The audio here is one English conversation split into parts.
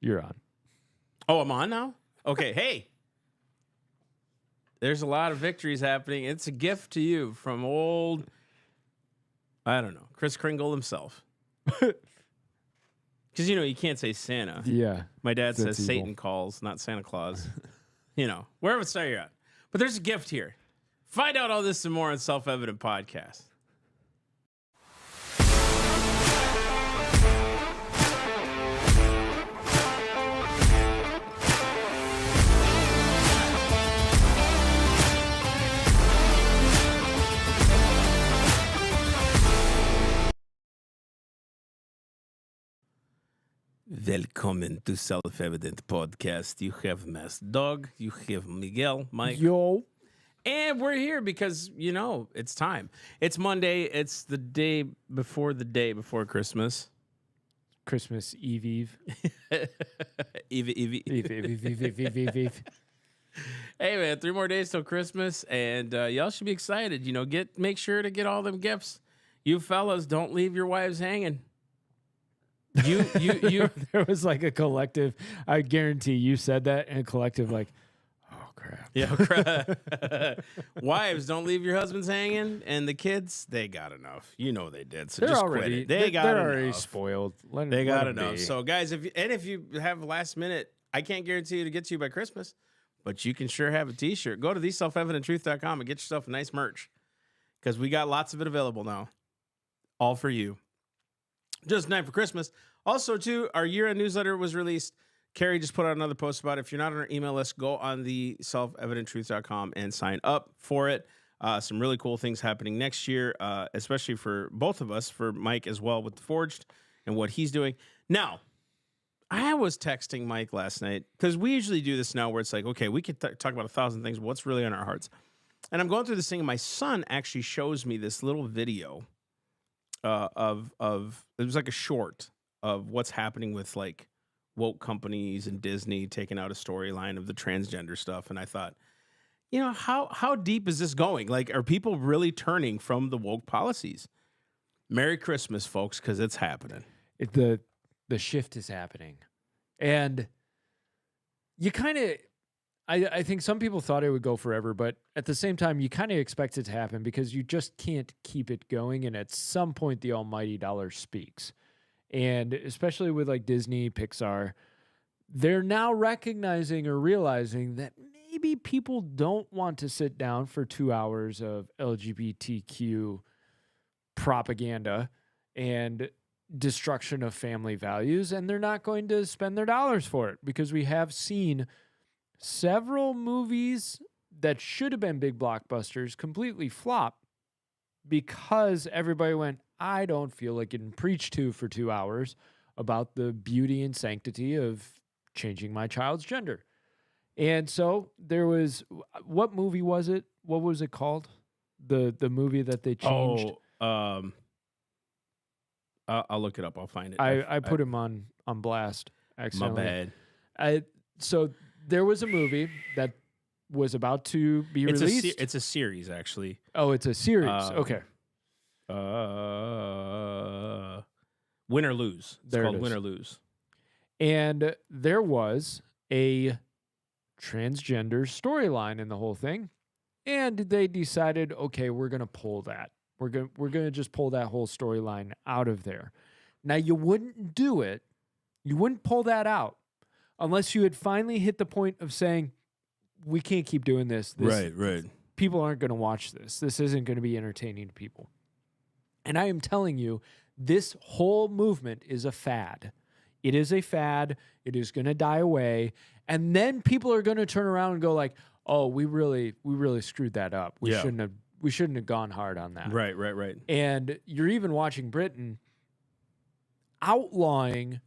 You're on. Oh, I'm on now? Okay, hey. There's a lot of victories happening. It's a gift to you from old, I don't know, Kris Kringle himself. Because, you can't say Santa. Yeah. My dad says evil. Satan calls, not Santa Claus. Wherever side you're at. But there's a gift here. Find out all this and more on Self-Evident Podcast. Welcome to Self-Evident Podcast. You have Masked Dog. You have Miguel, Mike. Yo. And we're here because, it's time. It's Monday. It's the day before Christmas. Christmas Eve. Eve. Eve. Hey, man, 3 more days till Christmas, and y'all should be excited. Make sure to get all them gifts. You fellas, don't leave your wives hanging. You. There was like a collective. I guarantee you said that, and a collective like, oh crap. Yeah, crap. Wives, don't leave your husbands hanging, and the kids, they got enough. They did. So just quit it. They're already spoiled. They got enough. So guys, if you have last minute, I can't guarantee you to get to you by Christmas, but you can sure have a T-shirt. Go to theselfevidenttruth.com and get yourself a nice merch because we got lots of it available now, all for you. Just in time for Christmas. Also, too, our year-end newsletter was released. Carrie just put out another post about it. If you're not on our email list, go on the selfevidenttruth.com and sign up for it. Some really cool things happening next year, especially for both of us, for Mike as well with the Forged and what he's doing. Now, I was texting Mike last night because we usually do this now where it's like, okay, we could talk about 1,000 things, but what's really on our hearts? And I'm going through this thing, and my son actually shows me this little video of it was like a short of what's happening with like woke companies and Disney taking out a storyline of the transgender stuff. And I thought, how deep is this going? Like, are people really turning from the woke policies? Merry Christmas, folks, because it's happening. The shift is happening. And you kind of, I think some people thought it would go forever, but at the same time, you kind of expect it to happen because you just can't keep it going. And at some point, the almighty dollar speaks. And especially with like Disney, Pixar, they're now recognizing or realizing that maybe people don't want to sit down for 2 hours of LGBTQ propaganda and destruction of family values, and they're not going to spend their dollars for it because we have seen several movies that should have been big blockbusters completely flop because everybody went, I don't feel like getting preached to for 2 hours about the beauty and sanctity of changing my child's gender. And so there was, what movie was it? What was it called? The movie that they changed? I'll look it up. I'll find it. I put him on blast accidentally. My bad. So there was a movie that was about to be released. It's a series, actually. Oh, it's a series. Okay. Win or Lose. It's called Win or Lose. And there was a transgender storyline in the whole thing. And they decided, okay, we're going to pull that. We're going to just pull that whole storyline out of there. Now, you wouldn't do it. You wouldn't pull that out unless you had finally hit the point of saying, we can't keep doing this. Right. People aren't going to watch this. This isn't going to be entertaining to people. And I am telling you, this whole movement is a fad. It is a fad. It is going to die away. And then people are going to turn around and go like, oh, we really screwed that up. We shouldn't have gone hard on that. Right. And you're even watching Britain outlawing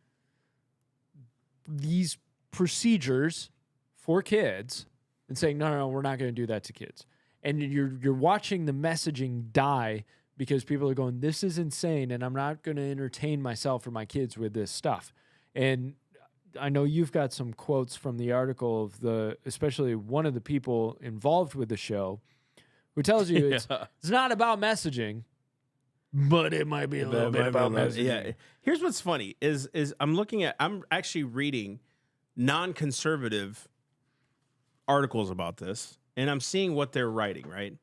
these procedures for kids and saying, no, we're not going to do that to kids. And you're watching the messaging die because people are going, this is insane, and I'm not going to entertain myself or my kids with this stuff. And I know you've got some quotes from the article of especially one of the people involved with the show, who tells you it's not about messaging, but it might be a little bit about messaging. Yeah. Here's what's funny is I'm actually reading non-conservative articles about this, and I'm seeing what they're writing, right?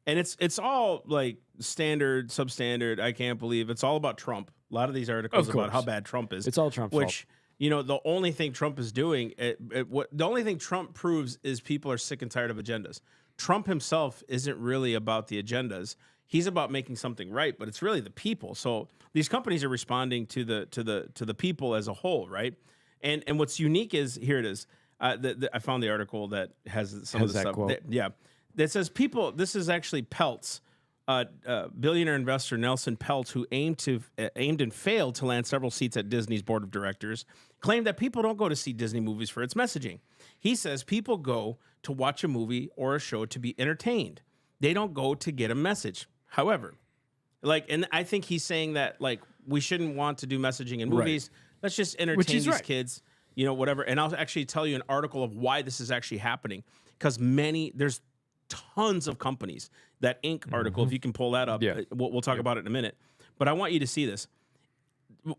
And it's all like standard, substandard. I can't believe it's all about Trump. A lot of these articles about how bad Trump is. It's all Trump's fault. The only thing Trump is doing, the only thing Trump proves is people are sick and tired of agendas. Trump himself isn't really about the agendas. He's about making something right, but it's really the people. So these companies are responding to the people as a whole, right? And what's unique is, here it is. I found the article that has some of the stuff. Quote. That says people. This is actually Peltz, billionaire investor Nelson Peltz, who aimed and failed to land several seats at Disney's board of directors, claimed that people don't go to see Disney movies for its messaging. He says people go to watch a movie or a show to be entertained. They don't go to get a message. However, and I think he's saying that we shouldn't want to do messaging in movies. Right. Let's just entertain these kids, whatever. And I'll actually tell you an article of why this is actually happening, because there's tons of companies. That Inc. article, if you can pull that up, we'll talk about it in a minute. But I want you to see this.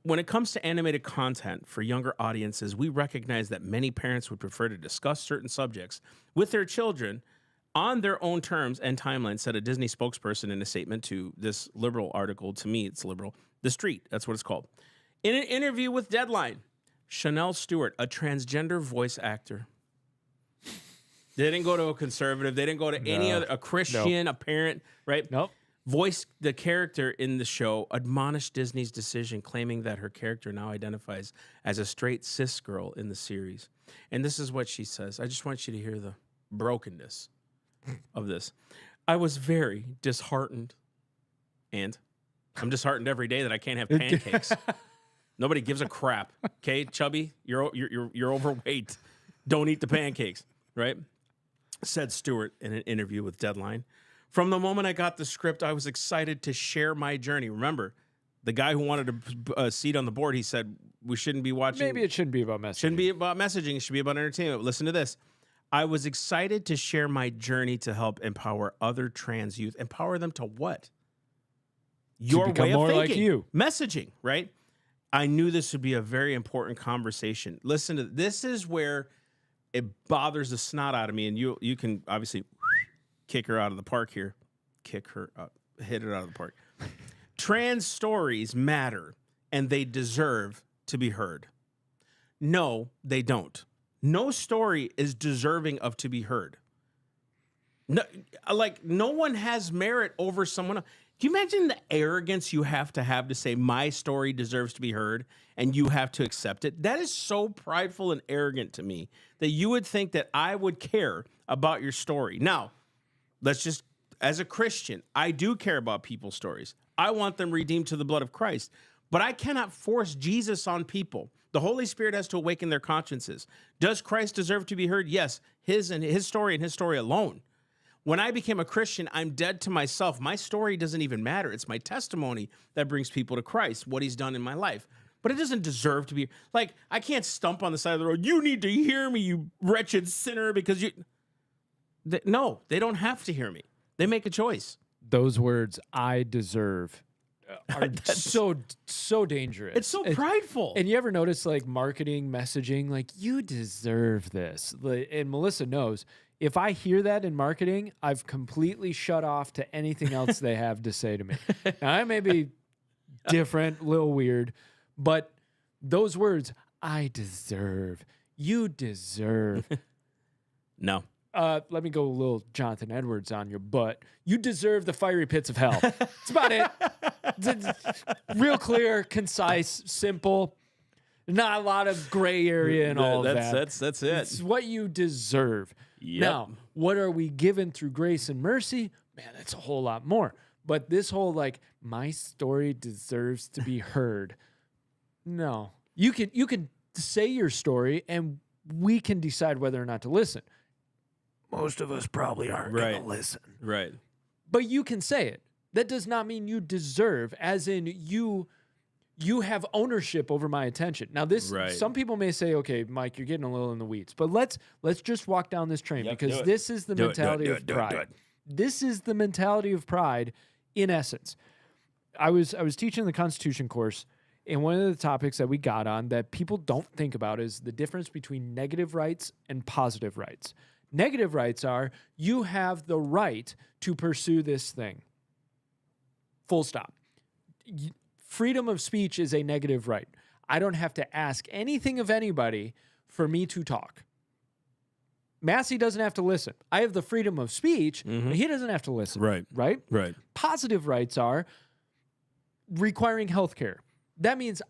When it comes to animated content for younger audiences, we recognize that many parents would prefer to discuss certain subjects with their children on their own terms and timelines, said a Disney spokesperson in a statement to this liberal article. To me, it's liberal. The Street, that's what it's called. In an interview with Deadline, Chanel Stewart, a transgender voice actor, they didn't go to a conservative. They didn't go to any other, a Christian, a parent, right? Nope. Voiced the character in the show, admonished Disney's decision, claiming that her character now identifies as a straight cis girl in the series. And this is what she says. I just want you to hear the brokenness of this. I was very disheartened, and I'm disheartened every day that I can't have pancakes. Nobody gives a crap. Okay, chubby, you're overweight. Don't eat the pancakes, right? Said Stewart in an interview with Deadline. From the moment I got the script, I was excited to share my journey. Remember, the guy who wanted a seat on the board, he said, we shouldn't be watching. Maybe it shouldn't be about messaging. Shouldn't be about messaging. It should be about entertainment. Listen to this. I was excited to share my journey to help empower other trans youth. Empower them to what? Your way of more thinking. like you. Messaging, right? I knew this would be a very important conversation. Listen to this. Is where it bothers the snot out of me, and you can obviously kick her out of the park here. Kick her up, hit it out of the park. Trans stories matter, and they deserve to be heard. No, they don't. No story is deserving of to be heard. No one has merit over someone else. Can you imagine the arrogance you have to say my story deserves to be heard and you have to accept it? That is so prideful and arrogant to me that you would think that I would care about your story. Now, as a Christian, I do care about people's stories. I want them redeemed to the blood of Christ, but I cannot force Jesus on people. The Holy Spirit has to awaken their consciences. Does Christ deserve to be heard? Yes, his story and his story alone. When I became a Christian, I'm dead to myself. My story doesn't even matter. It's my testimony that brings people to Christ, what he's done in my life. But it doesn't deserve to be, I can't stump on the side of the road. You need to hear me, you wretched sinner, because no, they don't have to hear me. They make a choice. Those words, I deserve, are so dangerous. It's so prideful. And you ever notice marketing messaging, you deserve this. And Melissa knows, if I hear that in marketing, I've completely shut off to anything else they have to say to me. Now, I may be different, a little weird, but those words, I deserve, you deserve. No. Let me go a little Jonathan Edwards on your butt. You deserve the fiery pits of hell. That's about it. It's real clear, concise, simple. Not a lot of gray area and all that. That's it. It's what you deserve. Yep. Now, what are we given through grace and mercy? Man, that's a whole lot more. But this whole my story deserves to be heard. No. You can say your story and we can decide whether or not to listen. Most of us probably aren't going to listen. Right. But you can say it. That does not mean you deserve, as in you have ownership over my attention. Now, some people may say, okay, Mike, you're getting a little in the weeds, but let's just walk down this train because this is the mentality of pride. This is the mentality of pride in essence. I was teaching the Constitution course, And one of the topics that we got on that people don't think about is the difference between negative rights and positive rights. Negative rights are you have the right to pursue this thing. Full stop. Freedom of speech is a negative right. I don't have to ask anything of anybody for me to talk. Massey doesn't have to listen. I have the freedom of speech, but he doesn't have to listen. Right. Right? Right. Positive rights are requiring health care. That means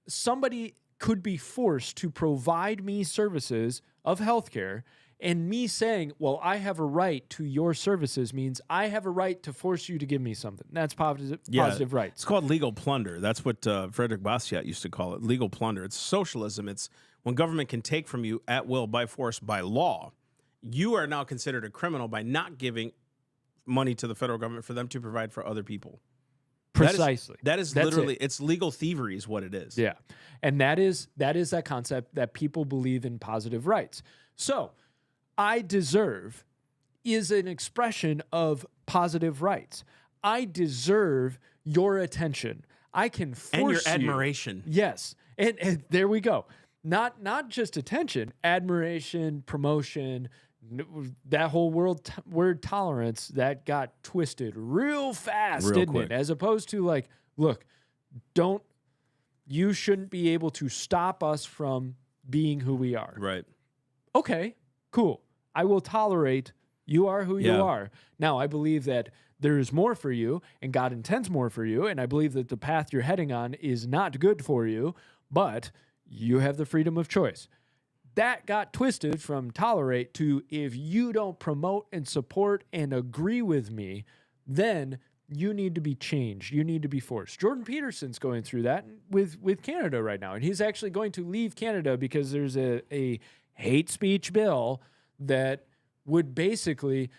somebody could be forced to provide me services of health care, and me saying, well, I have a right to your services means I have a right to force you to give me something. That's positive rights. It's called legal plunder. That's what Frederick Bastiat used to call it, legal plunder. It's socialism. It's when government can take from you at will, by force, by law. You are now considered a criminal by not giving money to the federal government for them to provide for other people. Precisely. That's literally, it's legal thievery is what it is. Yeah. And that is that concept that people believe in positive rights. So I deserve is an expression of positive rights. I deserve your attention. I can force and your you. admiration. Yes. And there we go. Not just attention, admiration, promotion, that whole word tolerance that got twisted real fast, Real didn't quick. it? As opposed to like, look, you shouldn't be able to stop us from being who we are. Right. Okay, cool. I will tolerate you are who you are. Now, I believe that there is more for you and God intends more for you. And I believe that the path you're heading on is not good for you, but you have the freedom of choice. That got twisted from tolerate to if you don't promote and support and agree with me, then you need to be changed. You need to be forced. Jordan Peterson's going through that with Canada right now. And he's actually going to leave Canada because there's a hate speech bill that would basically,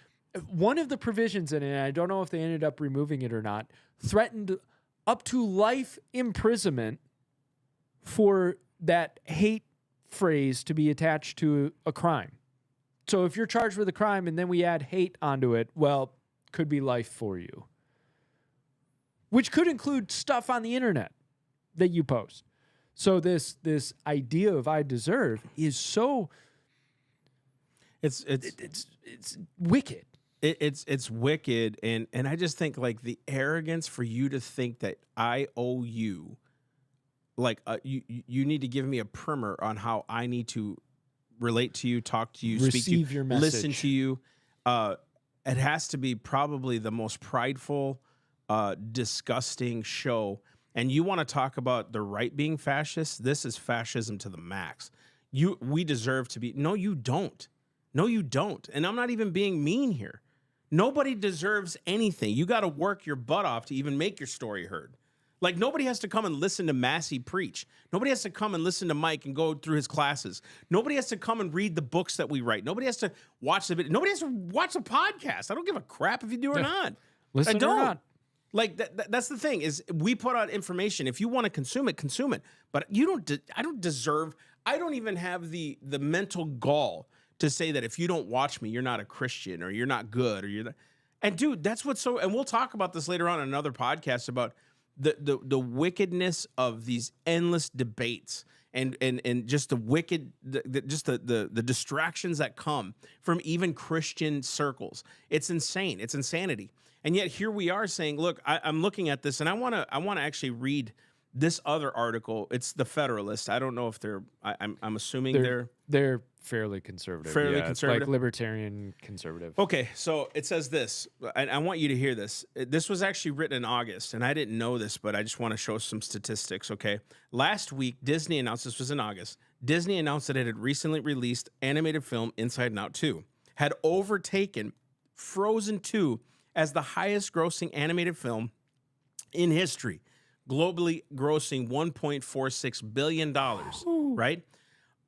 one of the provisions in it, I don't know if they ended up removing it or not, threatened up to life imprisonment for that hate phrase to be attached to a crime. So if you're charged with a crime and then we add hate onto it, well, could be life for you. Which could include stuff on the internet that you post. So this idea of I deserve is so it's wicked. It's wicked, and I just think like the arrogance for you to think that I owe you, like you need to give me a primer on how I need to relate to you, talk to you, speak to you, your message, listen to you. It has to be probably the most prideful, disgusting show. And you want to talk about the right being fascist? This is fascism to the max. We deserve to be. No, you don't. No, you don't. And I'm not even being mean here. Nobody deserves anything. You got to work your butt off to even make your story heard. Like, nobody has to come and listen to Massey preach. Nobody has to come and listen to Mike and go through his classes. Nobody has to come and read the books that we write. Nobody has to watch the video. Nobody has to watch a podcast. I don't give a crap if you do or not. Listen I don't. or not. Like that's the thing is we put out information. If you want to consume it, consume it. But you don't. I don't deserve. I don't even have the mental gall to say that if you don't watch me, you're not a Christian or you're not good or you're not. And dude, that's what's so. And we'll talk about this later on in another podcast about the wickedness of these endless debates and just the wicked, the distractions that come from even Christian circles. It's insane. It's insanity. And yet here we are saying, look, I'm looking at this and I want to actually read this other article. It's the Federalist. I don't know if I'm assuming they're fairly conservative. Fairly It's conservative? like libertarian conservative. Okay, so it says this, and I want you to hear this. This was actually written in August, and I didn't know this, but I just want to show some statistics, okay? Last week, Disney announced, this was in August, Disney announced that it had recently released animated film Inside and Out 2, had overtaken Frozen 2 as the highest grossing animated film in history, globally grossing $1.46 billion, right?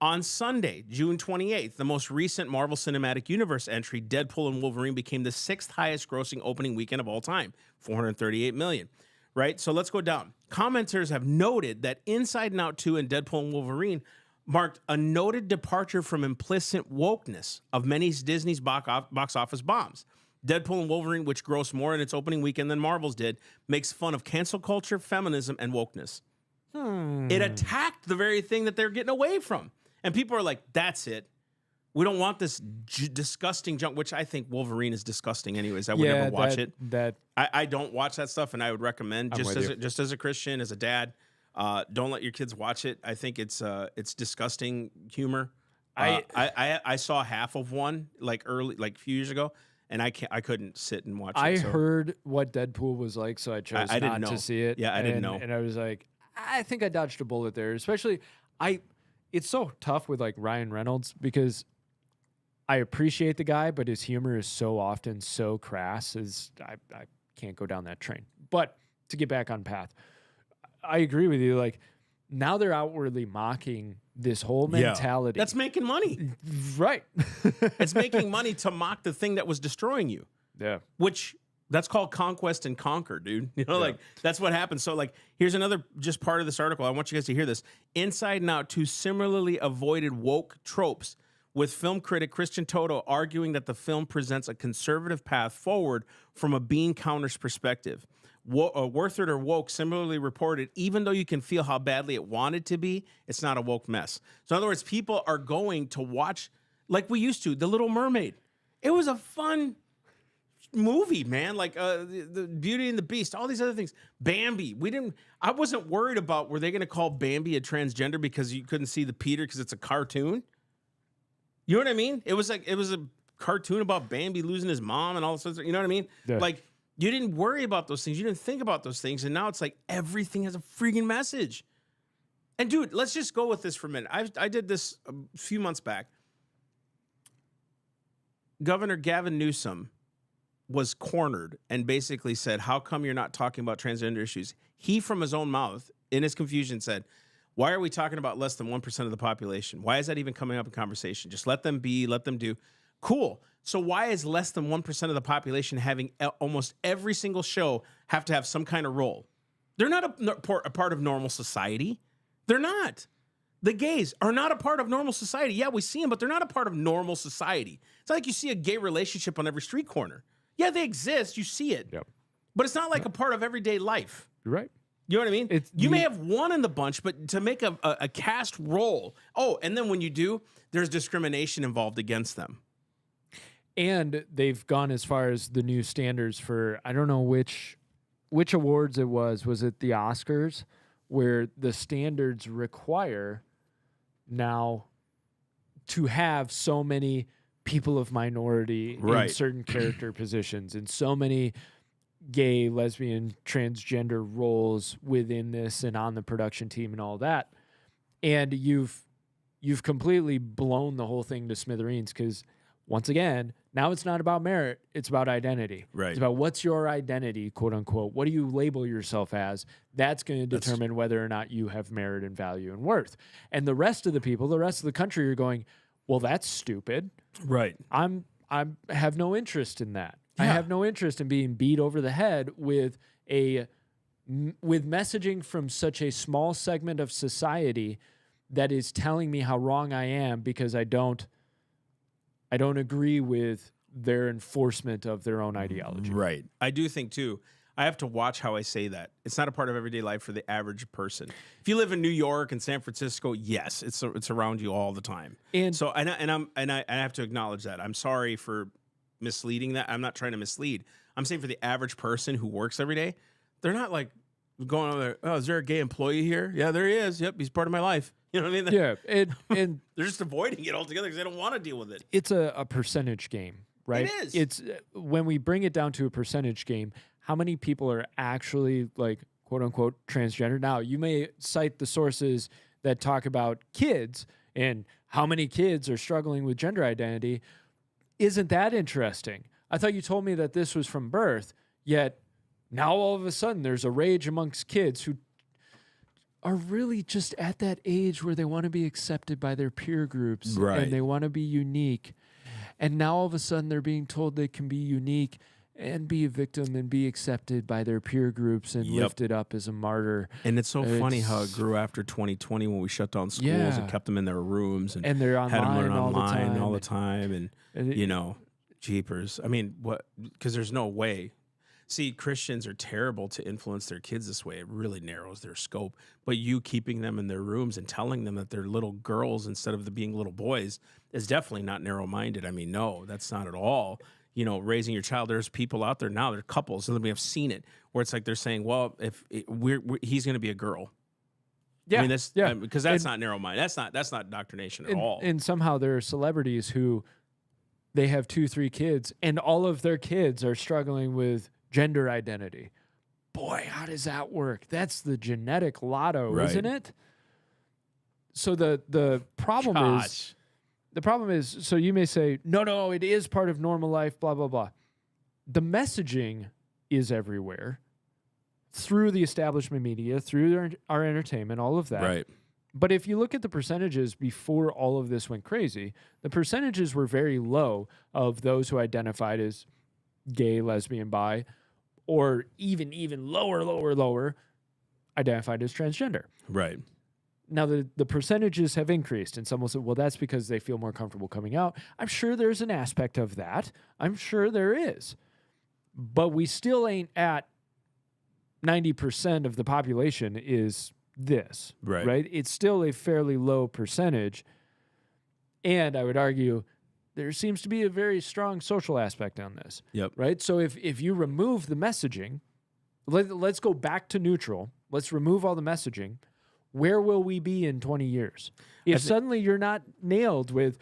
On Sunday, June 28th, the most recent Marvel Cinematic Universe entry, Deadpool and Wolverine, became the sixth highest grossing opening weekend of all time, $438 million, right? So let's go down. Commenters have noted that Inside and Out 2 and Deadpool and Wolverine marked a noted departure from implicit wokeness of many Disney's box office bombs. Deadpool and Wolverine, which grossed more in its opening weekend than Marvel's did, makes fun of cancel culture, feminism, and wokeness. It attacked the very thing that they're getting away from. And people are like, that's it. We don't want this disgusting junk, which I think Wolverine is disgusting anyways. I would never watch it. I don't watch that stuff, and I would recommend, just as a Christian, as a dad, don't let your kids watch it. I think it's disgusting humor. I saw half of one a few years ago, and I couldn't sit and watch it. I heard what Deadpool was like, so I chose not to see it. Yeah, I didn't know. And I was like, I think I dodged a bullet there. Especially, it's so tough with like Ryan Reynolds because I appreciate the guy, but his humor is so often so crass. I can't go down that train. But to get back on path, I agree with you. Like, now they're outwardly mocking this whole mentality. That's making money. Right. It's making money to mock the thing that was destroying you. Yeah. Which, that's called conquest and conquer, dude. Like, that's what happens. So, like, here's another just part of this article. I want you guys to hear this. Inside and Out, two similarly avoided woke tropes, with film critic Christian Toto arguing that the film presents a conservative path forward from a bean counter's perspective. Worthard or Woke similarly reported, even though you can feel how badly it wanted to be, it's not a woke mess. So in other words, people are going to watch, like we used to, The Little Mermaid. It was a fun movie, man. Like the Beauty and the Beast, all these other things. Bambi. I wasn't worried about, were they going to call Bambi a transgender because you couldn't see the Peter because it's a cartoon? You know what I mean? It was a cartoon about Bambi losing his mom and all sorts of, you know what I mean? Yeah. Like, you didn't worry about those things. You didn't think about those things. And now it's like everything has a freaking message. And dude, let's just go with this for a minute. I did this a few months back. Governor Gavin Newsom was cornered and basically said, how come you're not talking about transgender issues? He, from his own mouth, in his confusion, said, why are we talking about less than 1% of the population? Why is that even coming up in conversation? Just let them be, let them do. Cool. So why is less than 1% of the population having almost every single show have to have some kind of role? They're not a part of normal society. They're not. The gays are not a part of normal society. Yeah, we see them, but they're not a part of normal society. It's not like you see a gay relationship on every street corner. Yeah, they exist. You see it. Yep. But it's not like a part of everyday life. You're right. You know what I mean? You may have one in the bunch, but to make a cast role. Oh, and then when you do, there's discrimination involved against them. And they've gone as far as the new standards for, I don't know which awards it was. Was it the Oscars, where the standards require now to have so many people of minority in certain character positions and so many gay, lesbian, transgender roles within this and on the production team and all that. And you've completely blown the whole thing to smithereens because, once again, now it's not about merit, it's about identity. Right. It's about what's your identity, quote unquote. What do you label yourself as? That's going to determine whether or not you have merit and value and worth. And the rest of the people, the rest of the country are going, well, that's stupid. Right. I have no interest in that. Yeah. I have no interest in being beat over the head with messaging from such a small segment of society that is telling me how wrong I am because I don't agree with their enforcement of their own ideology. Right. I do think too, I have to watch how I say that. It's not a part of everyday life for the average person. If you live in New York and San Francisco, yes, it's around you all the time. And so I have to acknowledge that. I'm sorry for misleading that. I'm not trying to mislead. I'm saying for the average person who works every day, they're not like going over there, oh, is there a gay employee here? Yeah, there he is. Yep, he's part of my life. You know what I mean? Yeah, and they're just avoiding it altogether because they don't want to deal with it. It's a percentage game, right? It is. It's when we bring it down to a percentage game, how many people are actually like quote unquote transgender? Now, you may cite the sources that talk about kids and how many kids are struggling with gender identity. Isn't that interesting? I thought you told me that this was from birth, yet now all of a sudden there's a rage amongst kids who are really just at that age where they want to be accepted by their peer groups and they want to be unique. And now all of a sudden they're being told they can be unique and be a victim and be accepted by their peer groups and lifted up as a martyr. And it's so funny how it grew after 2020 when we shut down schools and kept them in their rooms and they're online, had them learn online all the time. And you know, jeepers. I mean, what? Because there's no way. See, Christians are terrible to influence their kids this way. It really narrows their scope. But you keeping them in their rooms and telling them that they're little girls instead of being little boys is definitely not narrow-minded. I mean, no, that's not at all. You know, raising your child. There's people out there now. There are couples, and we have seen it where it's like they're saying, "Well, if he's going to be a girl." Yeah, I mean, that's yeah, because that's not narrow-minded. That's not indoctrination at all. And somehow there are celebrities who they have 2-3 kids, and all of their kids are struggling with gender identity. Boy, how does that work? That's the genetic lotto, Right. isn't it? So the problem is, so you may say, no, it is part of normal life, blah, blah, blah. The messaging is everywhere through the establishment media, through our entertainment, all of that. Right. But if you look at the percentages before all of this went crazy, the percentages were very low of those who identified as gay, lesbian, bi, or even lower, identified as transgender. Right. Now, the percentages have increased, and some will say, well, that's because they feel more comfortable coming out. I'm sure there's an aspect of that. I'm sure there is. But we still ain't at 90% of the population is this, right? It's still a fairly low percentage. And I would argue there seems to be a very strong social aspect on this. Yep. Right? So if you remove the messaging, let's go back to neutral. Let's remove all the messaging. Where will we be in 20 years? If suddenly you're not nailed with,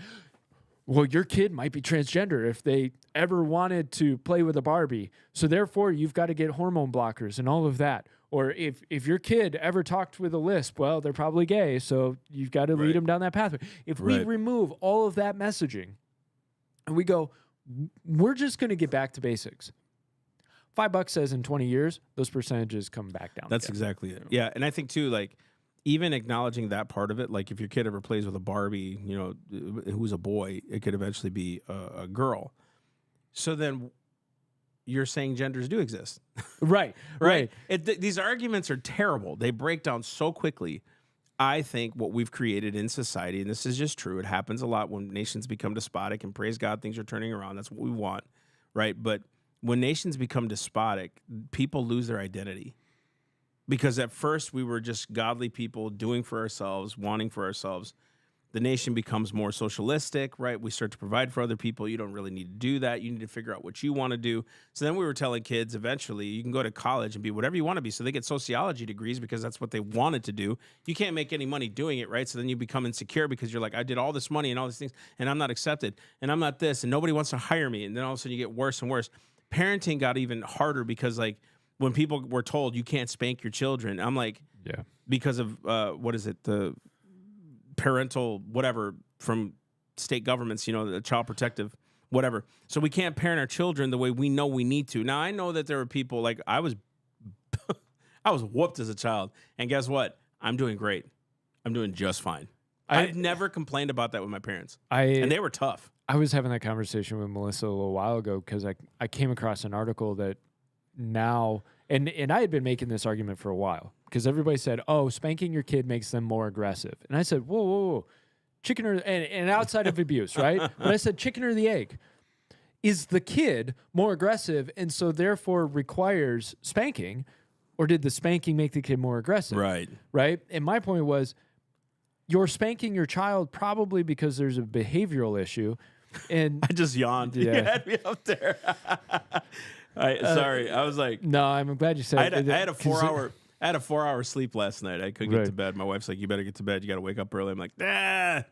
well, your kid might be transgender if they ever wanted to play with a Barbie. So therefore, you've got to get hormone blockers and all of that. Or if your kid ever talked with a lisp, well, they're probably gay. So you've got to lead them down that pathway. If we remove all of that messaging and we go, we're just going to get back to basics. $5 says in 20 years, those percentages come back down. That's exactly it. Yeah. And I think too, like, even acknowledging that part of it, like if your kid ever plays with a Barbie, you know, who's a boy, it could eventually be a girl. So then you're saying genders do exist. Right. These arguments are terrible. They break down so quickly. I think what we've created in society, and this is just true, it happens a lot when nations become despotic, and praise God, things are turning around. That's what we want, right? But when nations become despotic, people lose their identity. Because at first we were just godly people doing for ourselves, wanting for ourselves. The nation becomes more socialistic, right? We start to provide for other people. You don't really need to do that. You need to figure out what you want to do. So then we were telling kids eventually you can go to college and be whatever you want to be. So they get sociology degrees because that's what they wanted to do. You can't make any money doing it, right? So then you become insecure because you're like, I did all this money and all these things and I'm not accepted and I'm not this and nobody wants to hire me. And then all of a sudden you get worse and worse. Parenting got even harder because like, when people were told you can't spank your children, I'm like, yeah, because of what is it, the parental whatever from state governments, you know, the child protective whatever. So we can't parent our children the way we know we need to. Now I know that there are people like I was whooped as a child, and guess what? I'm doing great. I'm doing just fine. I've never complained about that with my parents, and they were tough. I was having that conversation with Melissa a little while ago because I came across an article that. Now, and I had been making this argument for a while because everybody said, oh, spanking your kid makes them more aggressive. And I said, whoa. Chicken or, and outside of abuse, right? But I said, chicken or the egg? Is the kid more aggressive and so therefore requires spanking, or did the spanking make the kid more aggressive? Right? And my point was, you're spanking your child probably because there's a behavioral issue. And I just yawned. Yeah. You had me up there. Sorry, I was like, no, I'm glad you said it. I had a 4-hour sleep last night. I couldn't get to bed. My wife's like, you better get to bed. You got to wake up early. I'm like, nah.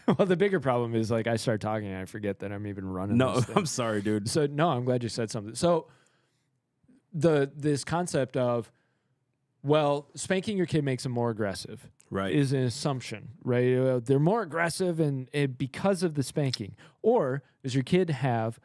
Well, the bigger problem is like I start talking and I forget that I'm even running. No, I'm sorry, dude. So no, I'm glad you said something. So this concept of, well, spanking your kid makes them more aggressive, right, is an assumption, right? They're more aggressive and because of the spanking, or does your kid have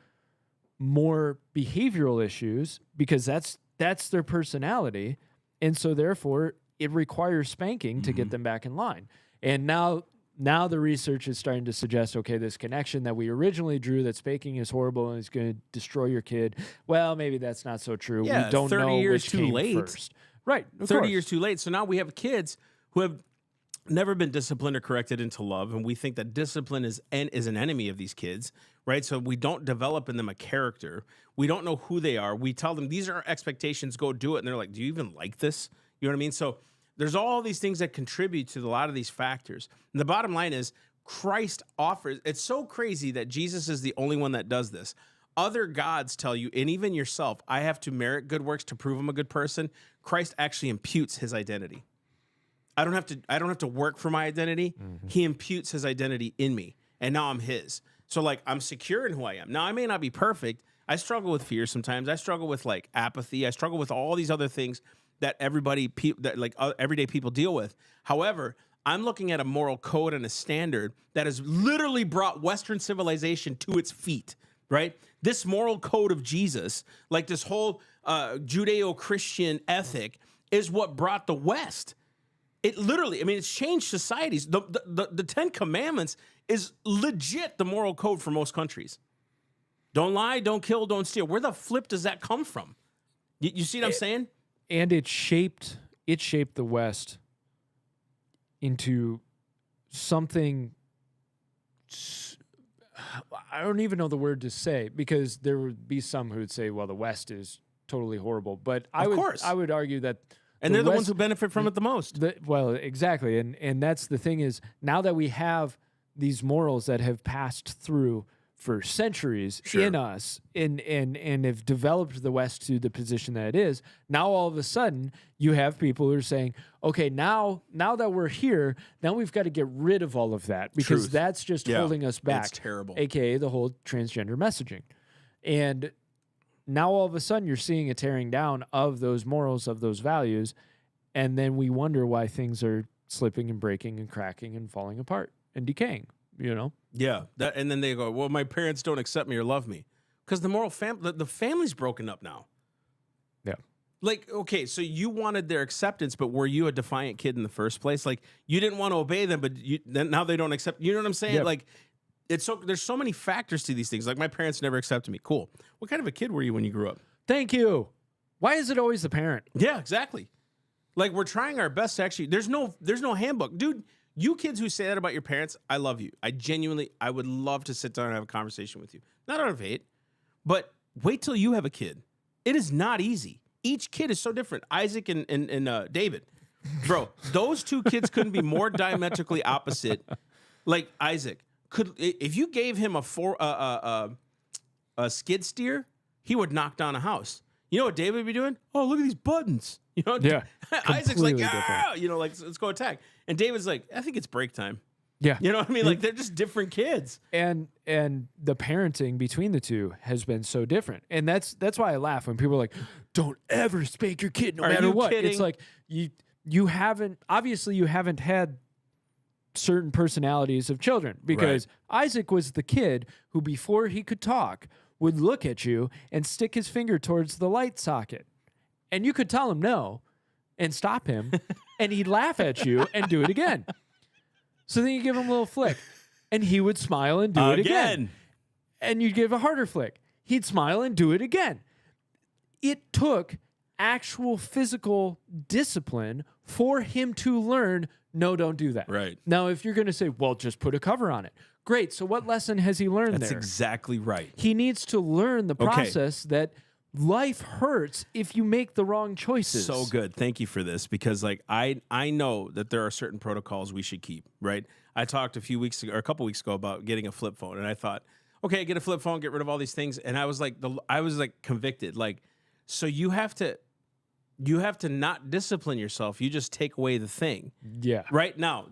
more behavioral issues because that's their personality, and so therefore it requires spanking to get them back in line. And now the research is starting to suggest, okay, this connection that we originally drew that spanking is horrible and is going to destroy your kid. Well, maybe that's not so true. Yeah, we don't 30 know years which too came late. First. Right, 30 years too late. So now we have kids who have never been disciplined or corrected into love, and we think that discipline is an enemy of these kids, right? So we don't develop in them a character. We don't know who they are. We tell them these are our expectations, go do it, and they're like, do you even like this? You know what I mean? So there's all these things that contribute to a lot of these factors. And the bottom line is Christ offers. It's so crazy that Jesus is the only one that does this. Other gods tell you, and even yourself, I have to merit good works to prove I'm a good person. Christ actually imputes his identity. I don't have to work for my identity. Mm-hmm. He imputes his identity in me, and now I'm his. So like I'm secure in who I am. Now I may not be perfect. I struggle with fear sometimes. I struggle with like apathy. I struggle with all these other things that everyday people deal with. However, I'm looking at a moral code and a standard that has literally brought Western civilization to its feet, right? This moral code of Jesus, like this whole Judeo-Christian ethic, is what brought the West. It literally, I mean, it's changed societies. The 10 Commandments is legit the moral code for most countries. Don't lie, don't kill, don't steal. Where the flip does that come from? You see what I'm saying? And it shaped the West into something, I don't even know the word to say, because there would be some who would say, well, the West is totally horrible. But I would argue that, and they're the ones who benefit from it the most. Well, exactly. And that's the thing is, now that we have these morals that have passed through for centuries in us and have developed the West to the position that it is, now all of a sudden you have people who are saying, okay, now that we're here, now we've got to get rid of all of that because that's just holding us back. It's terrible. AKA the whole transgender messaging. And now all of a sudden you're seeing a tearing down of those morals, of those values, and then we wonder why things are slipping and breaking and cracking and falling apart and decaying, you know? Yeah, and then they go, well, my parents don't accept me or love me. Because the family's broken up now. Yeah. Like, okay, so you wanted their acceptance, but were you a defiant kid in the first place? Like, you didn't want to obey them, but now they don't accept. You know what I'm saying? Yep. Like, there's so many factors to these things. Like, my parents never accepted me. Cool. What kind of a kid were you when you grew up? Thank you. Why is it always the parent? Yeah, exactly. Like, we're trying our best to actually. There's no handbook, dude. You kids who say that about your parents, I love you. I would love to sit down and have a conversation with you. Not out of hate, but wait till you have a kid. It is not easy. Each kid is so different. Isaac and David. Bro, those two kids couldn't be more diametrically opposite. Like Isaac, if you gave him a skid steer, he would knock down a house. You know what David would be doing? Oh, look at these buttons. You know, yeah. Isaac's like, ah, you know, like let's go attack. And David's like, I think it's break time. Yeah. You know what I mean? Like they're just different kids. And the parenting between the two has been so different. And that's why I laugh when people are like, don't ever spank your kid no matter what. Kidding? It's like you haven't had certain personalities of children, because Isaac was the kid who, before he could talk, would look at you and stick his finger towards the light socket. And you could tell him no and stop him, and he'd laugh at you and do it again. So then you give him a little flick, and he would smile and do it again. And you'd give a harder flick. He'd smile and do it again. It took actual physical discipline for him to learn, no, don't do that. Right. Now, if you're going to say, well, just put a cover on it. Great. So what lesson has he learned there? That's exactly right. He needs to learn the process that life hurts if you make the wrong choices. So good. Thank you for this, because like I know that there are certain protocols we should keep, right? I talked a couple weeks ago about getting a flip phone, and I thought, okay, get a flip phone, get rid of all these things. And I was like convicted. Like, so you have to not discipline yourself. You just take away the thing. Yeah. Right now,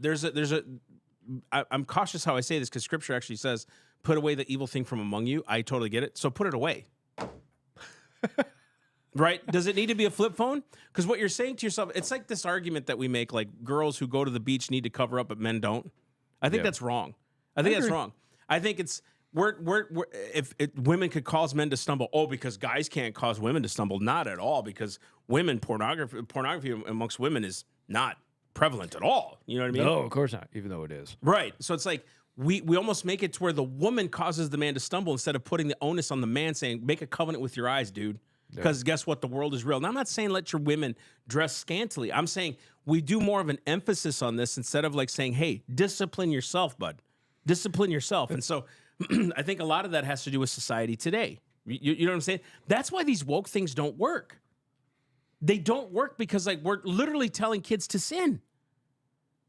I'm cautious how I say this, because Scripture actually says, put away the evil thing from among you. I totally get it. So put it away. Right? Does it need to be a flip phone? Because what you're saying to yourself, it's like this argument that we make, like girls who go to the beach need to cover up, but men don't. I think that's wrong. I think that's wrong. I think it's if women could cause men to stumble, because guys can't cause women to stumble. Not at all, because pornography amongst women is not prevalent at all. You know what I mean? No, of course not, even though it is. Right. So it's like we almost make it to where the woman causes the man to stumble, instead of putting the onus on the man, saying, make a covenant with your eyes, dude. Because guess what? The world is real. And I'm not saying let your women dress scantily. I'm saying we do more of an emphasis on this instead of like saying, hey, discipline yourself, bud. Discipline yourself. And so I think a lot of that has to do with society today. You know what I'm saying? That's why these woke things don't work. They don't work because like we're literally telling kids to sin.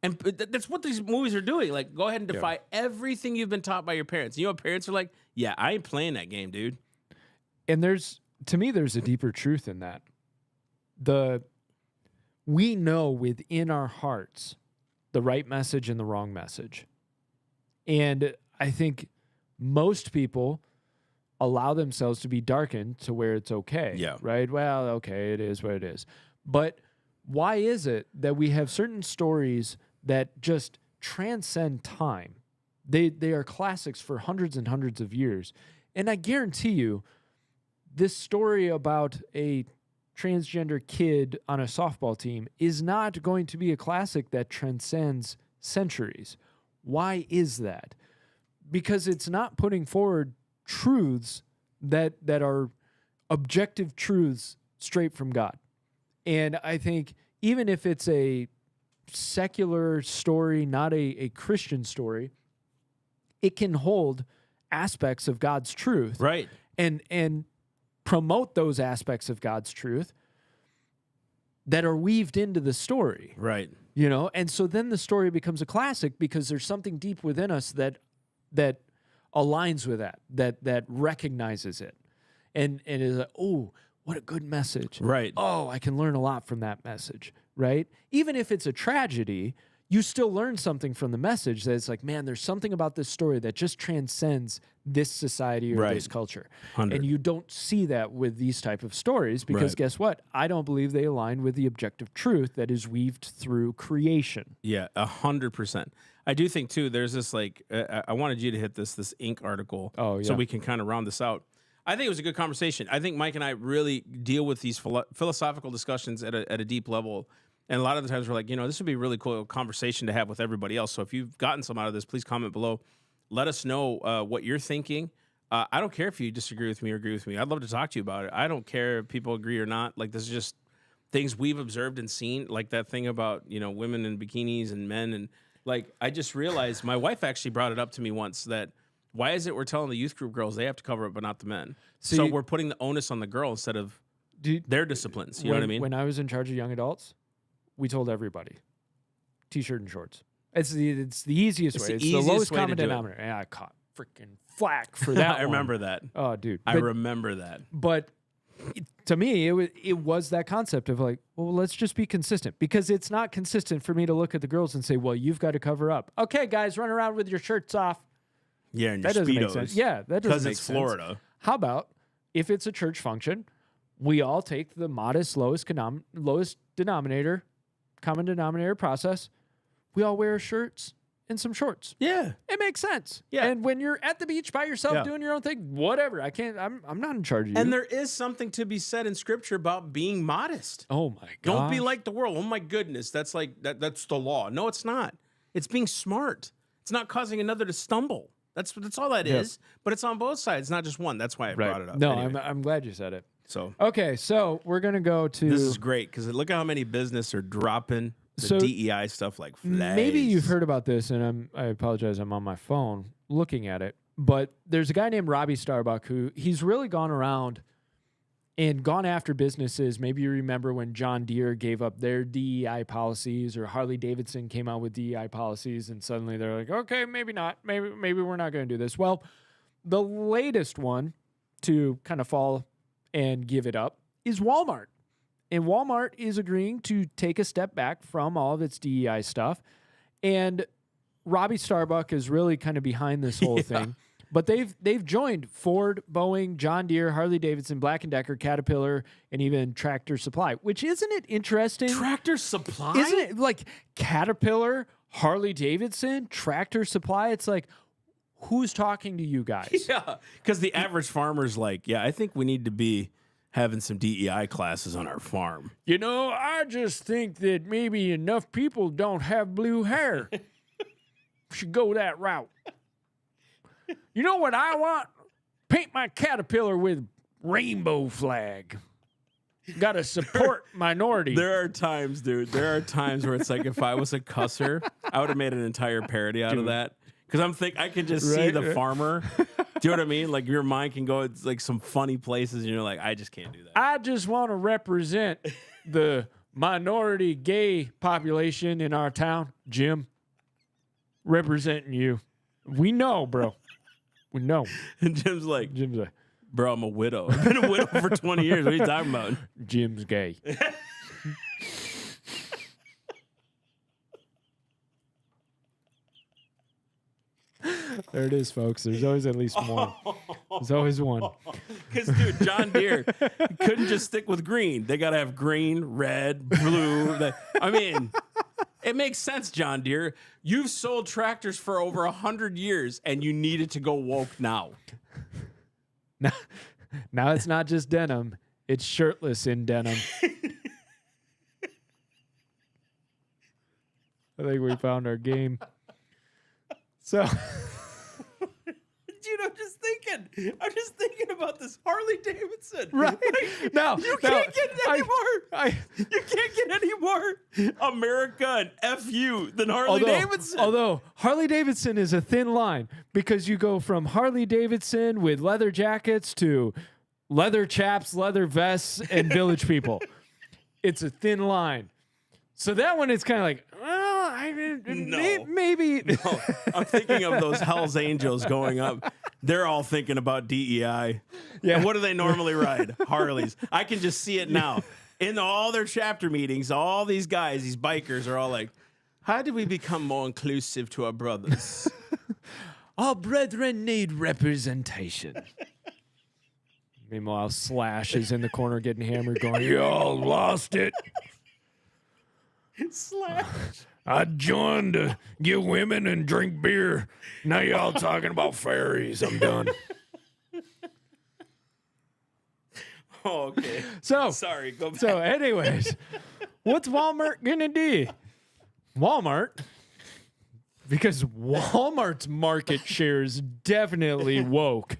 And that's what these movies are doing. Like, go ahead and defy everything you've been taught by your parents. You know what parents are like? Yeah, I ain't playing that game, dude. And to me, there's a deeper truth in that. We know within our hearts the right message and the wrong message. And I think most people allow themselves to be darkened to where it's okay. Yeah. Right? Well, okay, it is what it is. But why is it that we have certain stories that just transcend time? They are classics for hundreds and hundreds of years. And I guarantee you, this story about a transgender kid on a softball team is not going to be a classic that transcends centuries. Why is that? Because it's not putting forward truths that are objective truths straight from God. And I think even if it's a secular story, not a Christian story, it can hold aspects of God's truth. Right. And promote those aspects of God's truth that are weaved into the story. Right. You know, and so then the story becomes a classic because there's something deep within us that aligns with that recognizes it. And is like, oh, what a good message. Right. Oh, I can learn a lot from that message, right? Even if it's a tragedy, you still learn something from the message that it's like, man, there's something about this story that just transcends this society or this culture. 100. And you don't see that with these type of stories because guess what? I don't believe they align with the objective truth that is weaved through creation. Yeah, 100%. I do think, too, there's this, like, I wanted you to hit this Inc. article so we can kind of round this out. I think it was a good conversation. I think Mike and I really deal with these philosophical discussions at a deep level. And a lot of the times we're like, this would be a really cool conversation to have with everybody else. So if you've gotten some out of this, please comment below. Let us know what you're thinking. I don't care if you disagree with me or agree with me. I'd love to talk to you about it. I don't care if people agree or not. Like, this is just things we've observed and seen. Like that thing about, women in bikinis and men. And like, I just realized my wife actually brought it up to me once that why is it we're telling the youth group girls they have to cover up but not the men? So we're putting the onus on the girl instead of their disciplines. You know what I mean? When I was in charge of young adults, we told everybody, T-shirt and shorts. It's the easiest way. It's the lowest common denominator. And I caught freaking flack for that. I remember that. Oh, dude. I remember that. But to me, it was that concept of like, well, let's just be consistent. Because it's not consistent for me to look at the girls and say, well, you've got to cover up. Okay, guys, run around with your shirts off. Yeah, and that your doesn't Speedos. make sense. Yeah, that doesn't make sense. Because it's Florida. How about if it's a church function, we all take the modest lowest denominator, common denominator process. We all wear shirts and some shorts. Yeah. It makes sense. Yeah. And when you're at the beach by yourself doing your own thing, whatever. I'm not in charge of you. And there is something to be said in scripture about being modest. Oh my god. Don't be like the world. Oh my goodness. That's like that's the law. No, it's not. It's being smart. It's not causing another to stumble. That's all that is. But it's on both sides, not just one. That's why I brought it up. No, anyway. I'm glad you said it. So okay, so we're gonna go to this is great because look at how many business are dropping the DEI stuff like flies. Maybe you've heard about this, and I apologize, I'm on my phone looking at it. But there's a guy named Robbie Starbuck who he's really gone around and gone after businesses. Maybe you remember when John Deere gave up their DEI policies, or Harley Davidson came out with DEI policies, and suddenly they're like, okay, maybe not. Maybe we're not going to do this. Well, the latest one to kind of fall and give it up is Walmart. And Walmart is agreeing to take a step back from all of its DEI stuff. And Robbie Starbuck is really kind of behind this whole thing. But they've joined Ford, Boeing, John Deere, Harley Davidson, Black & Decker, Caterpillar, and even Tractor Supply. Which, isn't it interesting? Tractor Supply? Isn't it like Caterpillar, Harley Davidson, Tractor Supply? It's like, who's talking to you guys? Yeah, because the average farmer's like, I think we need to be having some DEI classes on our farm. I just think that maybe enough people don't have blue hair. Should go that route. You know what I want? Paint my Caterpillar with rainbow flag. Got to support minority. There are times, dude. There are times where it's like if I was a cusser, I would have made an entire parody out of that. Because I can just see the farmer. Do you know what I mean? Like your mind can go it's like some funny places, and you're like, I just can't do that. I just want to represent the minority gay population in our town, Jim. Representing you. We know, bro. We know. And Jim's like, bro, I'm a widow. I've been a widow for 20 years. What are you talking about? Jim's gay. There it is, folks. There's always at least one. There's always one. Because, dude, John Deere couldn't just stick with green. They got to have green, red, blue. I mean, it makes sense, John Deere. You've sold tractors for over 100 years, and you needed to go woke now. Now it's not just denim. It's shirtless in denim. I think we found our game. So, dude, I'm just thinking about this Harley Davidson. Right. Like, No, you can't get you can't get any more America and F you than Harley Davidson. Although Harley Davidson is a thin line because you go from Harley Davidson with leather jackets to leather chaps, leather vests, and village people. It's a thin line. So that one is kind of like, well, maybe. No, I'm thinking of those Hell's Angels going up. They're all thinking about DEI. Yeah. And what do they normally ride? Harleys. I can just see it now. In all their chapter meetings, all these guys, these bikers are all like, how do we become more inclusive to our brothers? All brethren need representation. Meanwhile, Slash is in the corner getting hammered going, y'all lost it. Slash. I joined to get women and drink beer. Now y'all talking about fairies. I'm done. Oh, okay. So sorry. Go back. So, anyways, what's Walmart gonna do? Walmart, because Walmart's market share is definitely woke.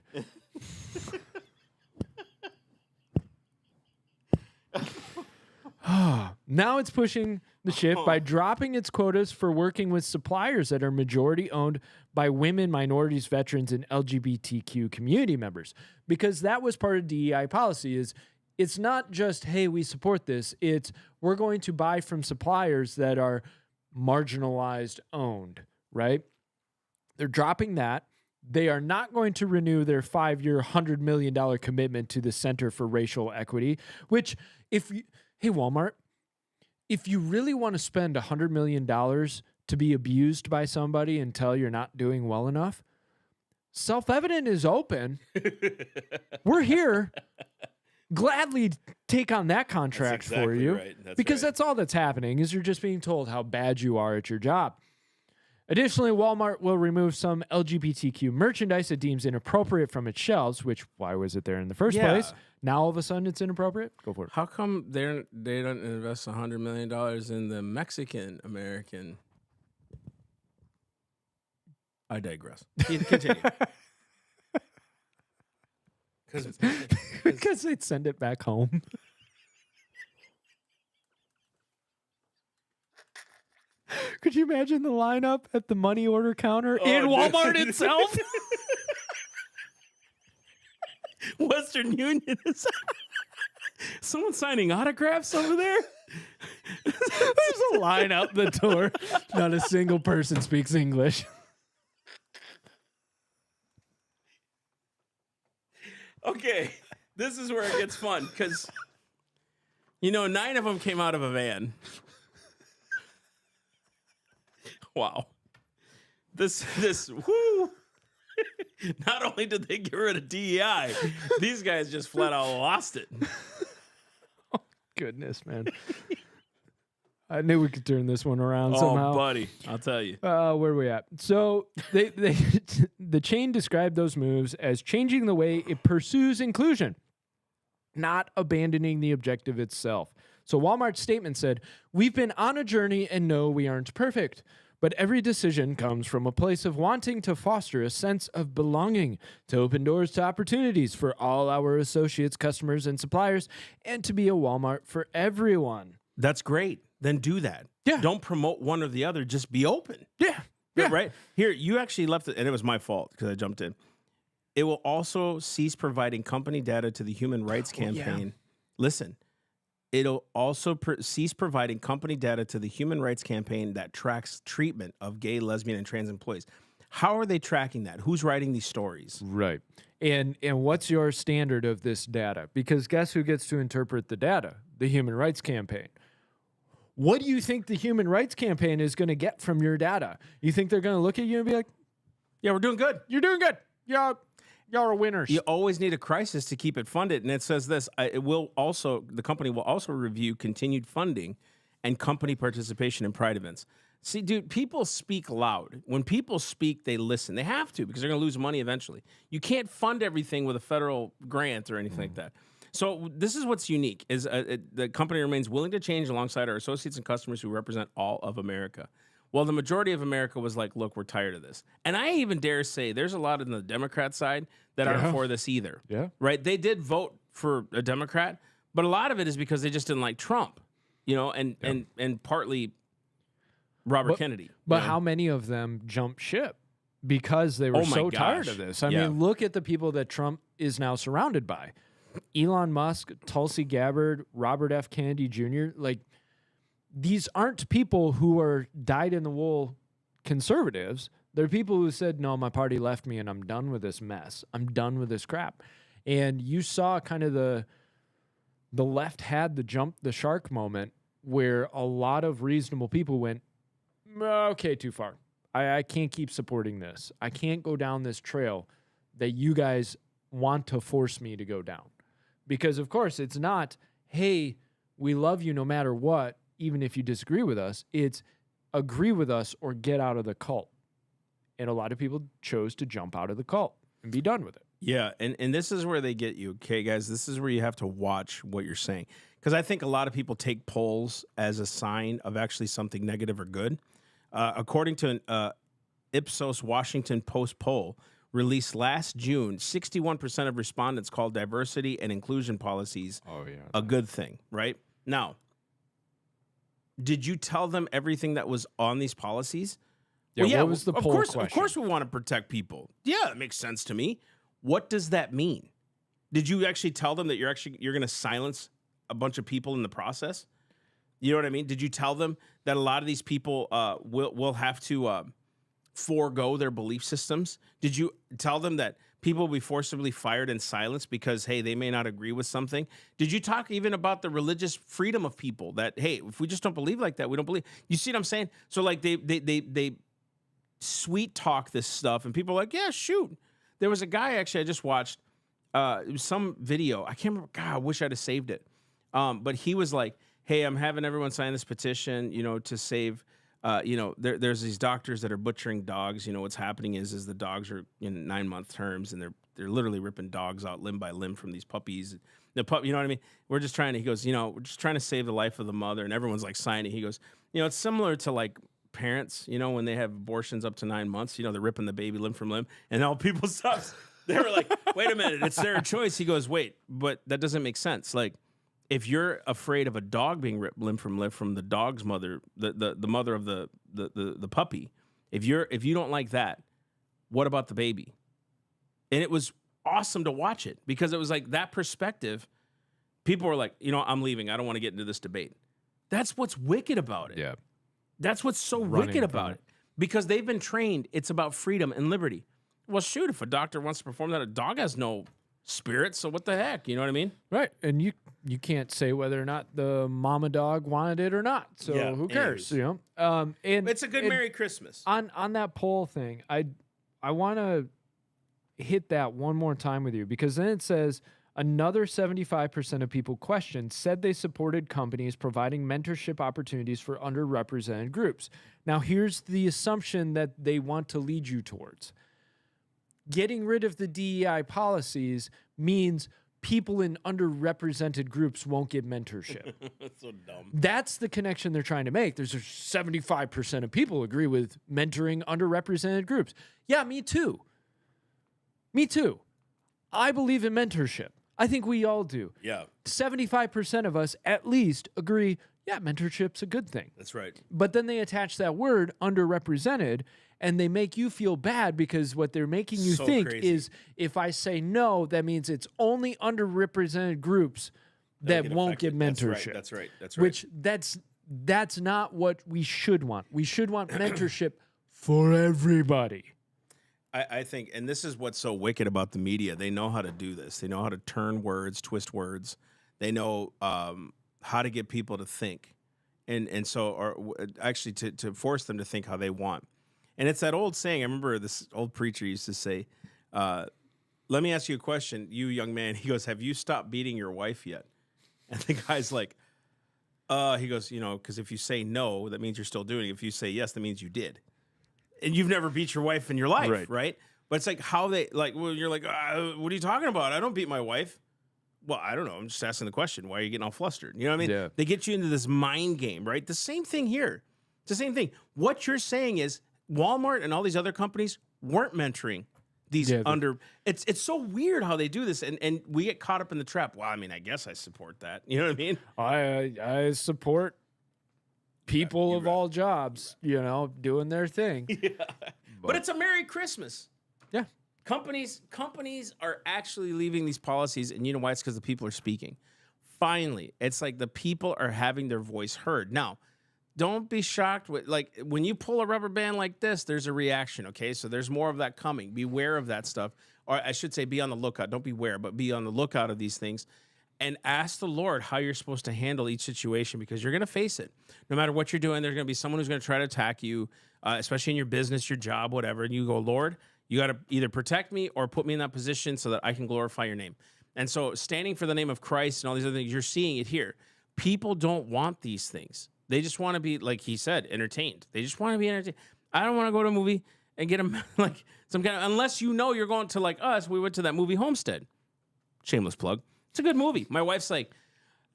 Now it's pushing the shift by dropping its quotas for working with suppliers that are majority owned by women, minorities, veterans, and LGBTQ community members. Because that was part of DEI policy is it's not just, hey, we support this. It's we're going to buy from suppliers that are marginalized owned, right? They're dropping that. They are not going to renew their 5-year, $100 million commitment to the Center for Racial Equity, which hey, Walmart, if you really want to spend $100 million to be abused by somebody until you're not doing well enough, Self-Evident is open. We're here. Gladly take on that contract for you. Right. Because that's all that's happening is you're just being told how bad you are at your job. Additionally, Walmart will remove some LGBTQ merchandise it deems inappropriate from its shelves, which why was it there in the first place? Now all of a sudden it's inappropriate? Go for it. How come they don't invest $100 million in the Mexican American? I digress. Continue. Because they'd send it back home. Could you imagine the lineup at the money order counter in Walmart itself? Western Union is someone signing autographs over there? There's a line out the door. Not a single person speaks English. Okay, this is where it gets fun because, 9 of them came out of a van. Wow. This, whoo. Not only did they get rid of DEI, these guys just flat out lost it. Oh, goodness, man. I knew we could turn this one around somehow. Oh, buddy, I'll tell you. Where are we at? So the chain described those moves as changing the way it pursues inclusion, not abandoning the objective itself. So Walmart's statement said, "We've been on a journey and know we aren't perfect, But every decision comes from a place of wanting to foster a sense of belonging, to open doors to opportunities for all our associates, customers, and suppliers, and to be a Walmart for everyone. That's great. Then do that. Yeah. Don't promote one or the other. Just be open. Yeah. Right? Here, you actually left it, and it was my fault because I jumped in. It will also cease providing company data to the Human Rights Campaign. Listen, it'll also cease providing company data to the Human Rights Campaign that tracks treatment of gay, lesbian, and trans employees. How are they tracking that? Who's writing these stories? Right. And what's your standard of this data? Because guess who gets to interpret the data? The Human Rights Campaign. What do you think the Human Rights Campaign is going to get from your data? You think they're going to look at you and be like, yeah, we're doing good. You're doing good. Y'all are winners. You always need a crisis to keep it funded. And it says this, the company will also review continued funding and company participation in Pride events. See, dude, people speak loud. When people speak, they listen. They have to because they're going to lose money eventually. You can't fund everything with a federal grant or anything like that. So this is what's unique, is the company remains willing to change alongside our associates and customers who represent all of America. Well, the majority of America was like, look, we're tired of this. And I even dare say there's a lot on the Democrat side that aren't for this either. Yeah. Right? They did vote for a Democrat, but a lot of it is because they just didn't like Trump, and partly Robert Kennedy. But how many of them jumped ship because they were so tired of this? I mean, look at the people that Trump is now surrounded by. Elon Musk, Tulsi Gabbard, Robert F. Kennedy Jr., like, these aren't people who are dyed-in-the-wool conservatives. They're people who said, no, my party left me and I'm done with this mess. I'm done with this crap. And you saw kind of the left had the jump the shark moment where a lot of reasonable people went, okay, too far. I can't keep supporting this. I can't go down this trail that you guys want to force me to go down. Because, of course, it's not, hey, we love you no matter what, even if you disagree with us. It's agree with us or get out of the cult. And a lot of people chose to jump out of the cult and be done with it. Yeah, and this is where they get you, okay, guys? This is where you have to watch what you're saying. Because I think a lot of people take polls as a sign of actually something negative or good. According to an Ipsos Washington Post poll released last June, 61% of respondents called diversity and inclusion policies a good thing, right? Now, did you tell them everything that was on these policies? Yeah, what was the poll question? Of course we want to protect people. Yeah, it makes sense to me. What does that mean? Did you actually tell them that you're going to silence a bunch of people in the process? You know what I mean? Did you tell them that a lot of these people will have to forego their belief systems? Did you tell them that people will be forcibly fired and silenced because, hey, they may not agree with something? Did you talk even about the religious freedom of people that, hey, if we just don't believe like that, we don't believe? You see what I'm saying? So like they sweet talk this stuff and people are like, yeah, shoot. There was a guy actually I just watched it was some video. I can't remember. God, I wish I'd have saved it. But he was like, hey, I'm having everyone sign this petition, to save, there's these doctors that are butchering dogs. What's happening is the dogs are in 9-month terms and they're literally ripping dogs out limb by limb from these puppies. You know what I mean? We're just trying to, he goes, we're just trying to save the life of the mother, and everyone's like signing. He goes, it's similar to like parents, when they have abortions up to 9 months, they're ripping the baby limb from limb, and all people stop. They were like, wait a minute, it's their choice. He goes, wait, but that doesn't make sense. Like, if you're afraid of a dog being ripped limb from the dog's mother, the mother of the puppy, if you don't like that, what about the baby? And it was awesome to watch it because it was like that perspective. People were like, I'm leaving. I don't want to get into this debate. That's what's wicked about it. Yeah. That's what's so wicked about it. Because they've been trained, it's about freedom and liberty. Well, shoot, if a doctor wants to perform that, a dog has no spirit, so what the heck? You know what I mean? Right. And you can't say whether or not the mama dog wanted it or not. So who cares? And it's a good Merry Christmas. On that poll thing, I want to hit that one more time with you, because then it says another 75% of people questioned said they supported companies providing mentorship opportunities for underrepresented groups. Now, here's the assumption that they want to lead you towards. Getting rid of the DEI policies means people in underrepresented groups won't get mentorship. That's so dumb. That's the connection they're trying to make. There's 75% of people agree with mentoring underrepresented groups. Yeah, me too. Me too. I believe in mentorship. I think we all do. Yeah. 75% of us at least agree, yeah, mentorship's a good thing. That's right. But then they attach that word underrepresented and they make you feel bad because what they're making you think is if I say no, that means it's only underrepresented groups that won't get mentorship. That's right. Which that's not what we should want. We should want mentorship for everybody. I think, and this is what's so wicked about the media. They know how to do this. They know how to turn words, twist words. They know how to get people to think, and so or actually to force them to think how they want. And it's that old saying. I remember this old preacher used to say, "Let me ask you a question, you young man." He goes, "Have you stopped beating your wife yet?" And the guy's like, he goes, because if you say no, that means you're still doing it. If you say yes, that means you did. And you've never beat your wife in your life, right? But it's like how they, well, you're like, what are you talking about? I don't beat my wife. Well, I don't know. I'm just asking the question. Why are you getting all flustered? You know what I mean? Yeah. They get you into this mind game, right? The same thing here. It's the same thing. What you're saying is Walmart and all these other companies weren't mentoring these it's so weird how they do this. And we get caught up in the trap. Well, I mean, I guess I support that. You know what I mean? I support people of all jobs, doing their thing. Yeah. But it's a Merry Christmas. Yeah. Companies are actually leaving these policies, and you know why? It's because the people are speaking. Finally, it's like the people are having their voice heard. Now, don't be shocked with when you pull a rubber band like this, there's a reaction, okay? So there's more of that coming. Beware of that stuff. Or I should say be on the lookout. Don't beware, but be on the lookout of these things. And ask the Lord how you're supposed to handle each situation because you're going to face it. No matter what you're doing, there's going to be someone who's going to try to attack you, especially in your business, your job, whatever. And you go, Lord, you got to either protect me or put me in that position so that I can glorify your name. And so standing for the name of Christ and all these other things, you're seeing it here. People don't want these things. They just want to be, like he said, entertained. They just want to be entertained. I don't want to go to a movie and get them some kind of, unless you're going to us. We went to that movie Homestead. Shameless plug. It's a good movie. My wife's like,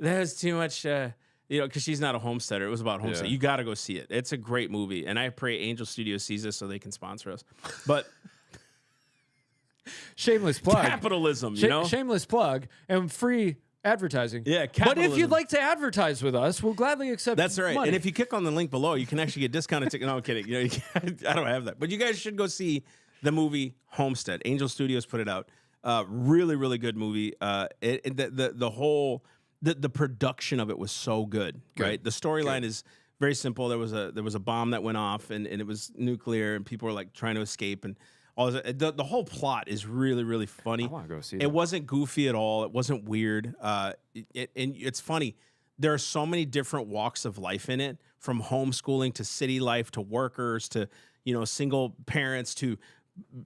there's too much, because she's not a homesteader. It was about homestead. Yeah. You got to go see it. It's a great movie. And I pray Angel Studios sees this so they can sponsor us. But shameless plug. Capitalism, Shameless plug and free advertising. Yeah, capitalism. But if you'd like to advertise with us, we'll gladly accept That's right. money. And if you click on the link below, you can actually get discounted tickets. No, I'm kidding. I don't have that. But you guys should go see the movie Homestead. Angel Studios put it out. Really, really good movie. The whole production of it was so good. Right? The storyline is very simple. There was a bomb that went off, and it was nuclear, and people were trying to escape, and all this. The whole plot is really, really funny. I want to go see it. It wasn't goofy at all. It wasn't weird. And it's funny. There are so many different walks of life in it, from homeschooling to city life to workers to single parents to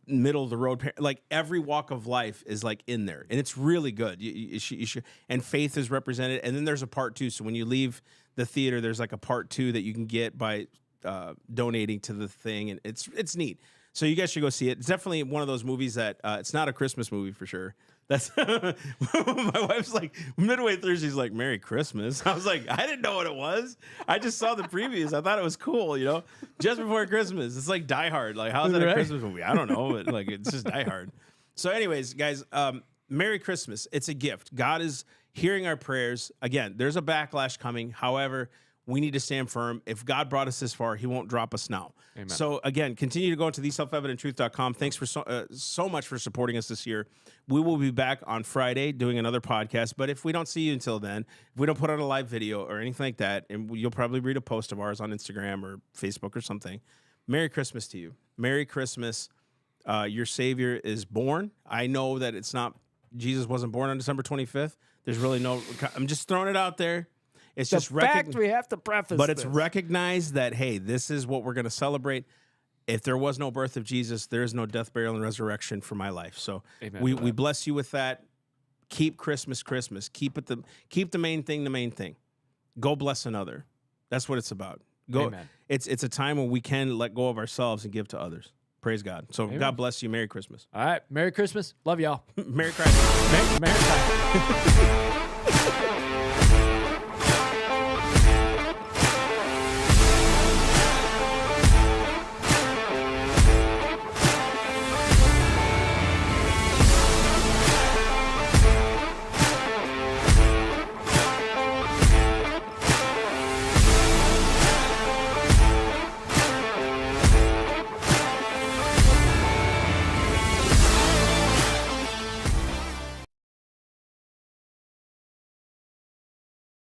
middle of the road, every walk of life is in there, and it's really good. You should, and faith is represented, and then there's a part 2. So when you leave the theater, there's a part 2 that you can get by donating to the thing, and it's neat. So you guys should go see it. It's definitely one of those movies that it's not a Christmas movie for sure. That's my wife's midway through, she's like, Merry Christmas. I was like, I didn't know what it was. I just saw the previews. I thought it was cool, just before Christmas. It's like Die Hard. How is that a Christmas movie? I don't know, but it's just Die Hard. So anyways, guys, Merry Christmas. It's a gift. God is hearing our prayers. Again, there's a backlash coming. However, we need to stand firm. If God brought us this far, he won't drop us now. Amen. So again, continue to go to theselfevidenttruth.com. Thanks for so much for supporting us this year. We will be back on Friday doing another podcast. But if we don't see you until then, if we don't put out a live video or anything like that, and you'll probably read a post of ours on Instagram or Facebook or something, Merry Christmas to you. Merry Christmas. Your Savior is born. I know that Jesus wasn't born on December 25th. There's really I'm just throwing it out there. It's the just fact we have to preface but it's recognized that, hey, this is what we're going to celebrate. If there was no birth of Jesus, there is no death, burial, and resurrection for my life. So we bless you with that. Keep Christmas. Keep the main thing the main thing. Go bless another. That's what it's about. Go. Amen. It's a time when we can let go of ourselves and give to others. Praise God. So Amen. God bless you. Merry Christmas. All right. Merry Christmas. Love y'all. Merry Christmas. Merry Christmas.